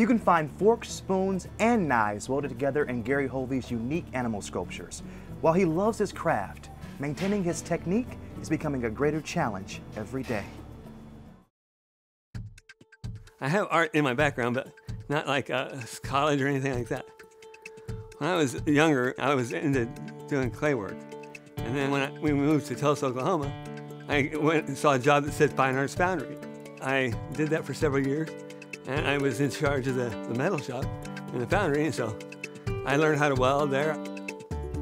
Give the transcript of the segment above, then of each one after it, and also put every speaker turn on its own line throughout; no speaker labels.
You can find forks, spoons, and knives welded together in Gary Hovey's unique animal sculptures. While he loves his craft, maintaining his technique is becoming a greater challenge every day.
I have art in my background, but not like college or anything like that. When I was younger, I was into doing clay work. And then when we moved to Tulsa, Oklahoma, I went and saw a job that said Fine Arts Foundry. I did that for several years, and I was in charge of the metal shop in the foundry, and so I learned how to weld there.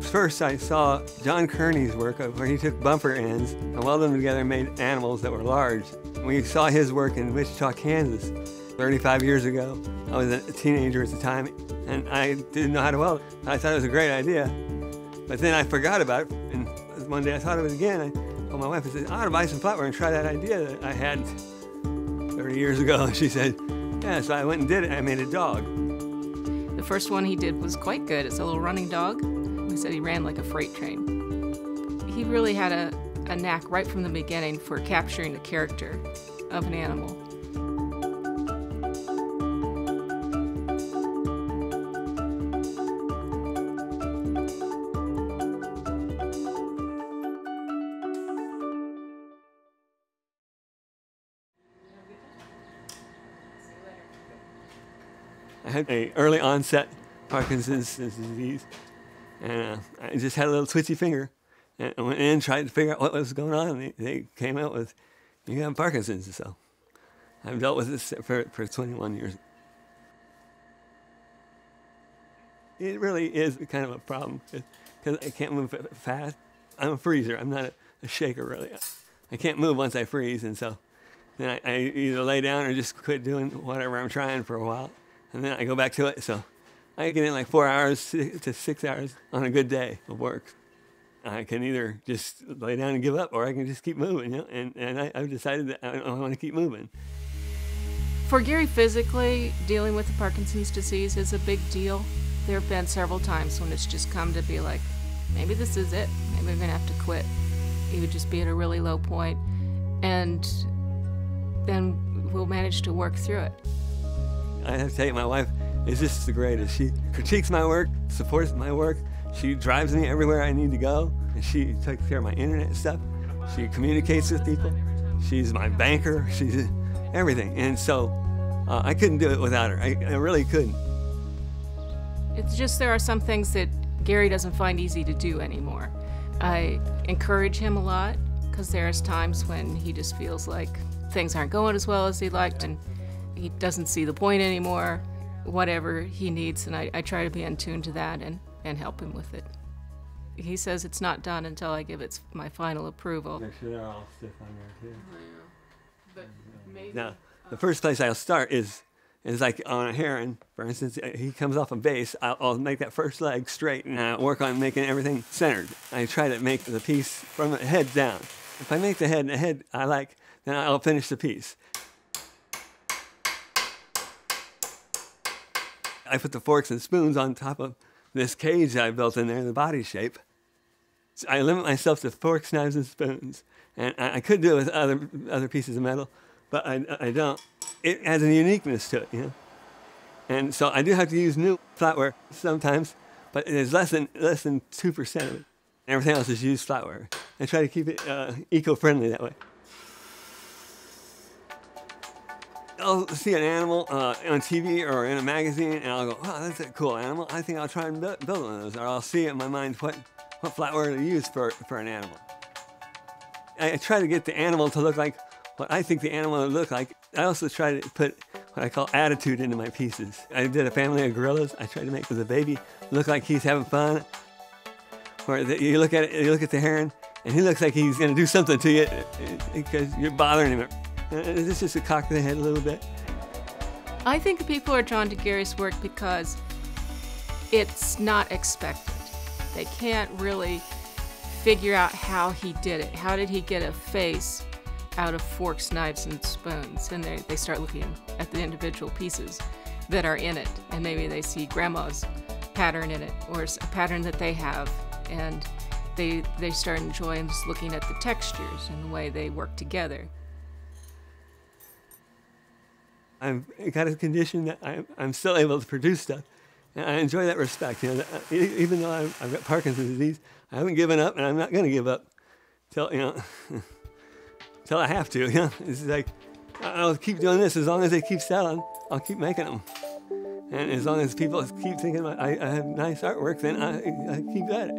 First, I saw John Kearney's work where he took bumper ends and welded them together and made animals that were large. We saw his work in Wichita, Kansas, 35 years ago. I was a teenager at the time, and I didn't know how to weld. I thought it was a great idea, but then I forgot about it, and one day I thought of it again. I told my wife, I said, I ought to buy some flatware and try that idea that I had 30 years ago. And she said, yeah, so I went and did it. I made a dog.
The first one he did was quite good. It's a little running dog. He said he ran like a freight train. He really had a knack right from the beginning for capturing the character of an animal.
I had an early onset Parkinson's disease, and I just had a little twitchy finger. And I went in and tried to figure out what was going on, and they came out with, you have Parkinson's. So I've dealt with this for 21 years. It really is kind of a problem, because I can't move fast. I'm a freezer. I'm not a shaker, really. I can't move once I freeze, and so then I either lay down or just quit doing whatever I'm trying for a while. And then I go back to it, so I get in like 4 hours to 6 hours on a good day of work. I can either just lay down and give up, or I can just keep moving, you know? And I've decided that I want to keep moving.
For Gary, physically, dealing with the Parkinson's disease is a big deal. There have been several times when it's just come to be like, maybe this is it. Maybe I'm going to have to quit. He would just be at a really low point, and then we'll manage to work through it.
I have to tell you, my wife is just the greatest. She critiques my work, supports my work. She drives me everywhere I need to go, and she takes care of my internet stuff. She communicates with people. She's my banker. She's everything. And so I couldn't do it without her. I really couldn't.
It's just there are some things that Gary doesn't find easy to do anymore. I encourage him a lot, because there's times when he just feels like things aren't going as well as he liked, and he doesn't see the point anymore, whatever he needs, and I try to be in tune to that and help him with it. He says it's not done until I give it my final approval.
Make sure they're all stiff on there, too.
But maybe,
now, the first place I'll start is like on a heron, for instance. He comes off a base, I'll make that first leg straight and work on making everything centered. I try to make the piece from the head down. If I make the head I like, then I'll finish the piece. I put the forks and spoons on top of this cage that I built in there, the body shape. So I limit myself to forks, knives, and spoons. And I could do it with other pieces of metal, but I don't. It has a uniqueness to it, you know. And so I do have to use new flatware sometimes, but it's less than 2% of it. Everything else is used flatware. I try to keep it eco-friendly that way. I'll see an animal on TV or in a magazine, and I'll go, oh, that's a cool animal. I think I'll try and build one of those. Or I'll see in my mind what flatware to use for an animal. I try to get the animal to look like what I think the animal would look like. I also try to put what I call attitude into my pieces. I did a family of gorillas. I tried to make the baby look like he's having fun. Or you look at it, you look at the heron, and he looks like he's going to do something to you because you're bothering him. It's just to cock the head a little bit.
I think people are drawn to Gary's work because it's not expected. They can't really figure out how he did it. How did he get a face out of forks, knives, and spoons? And they start looking at the individual pieces that are in it, and maybe they see grandma's pattern in it, or a pattern that they have, and they start enjoying just looking at the textures and the way they work together.
I've got a condition that I'm still able to produce stuff. And I enjoy that respect. You know, even though I've got Parkinson's disease, I haven't given up, and I'm not going to give up till, you know, till I have to. You know, it's like I'll keep doing this as long as they keep selling. I'll keep making them, and as long as people keep thinking I have nice artwork, then I keep at it.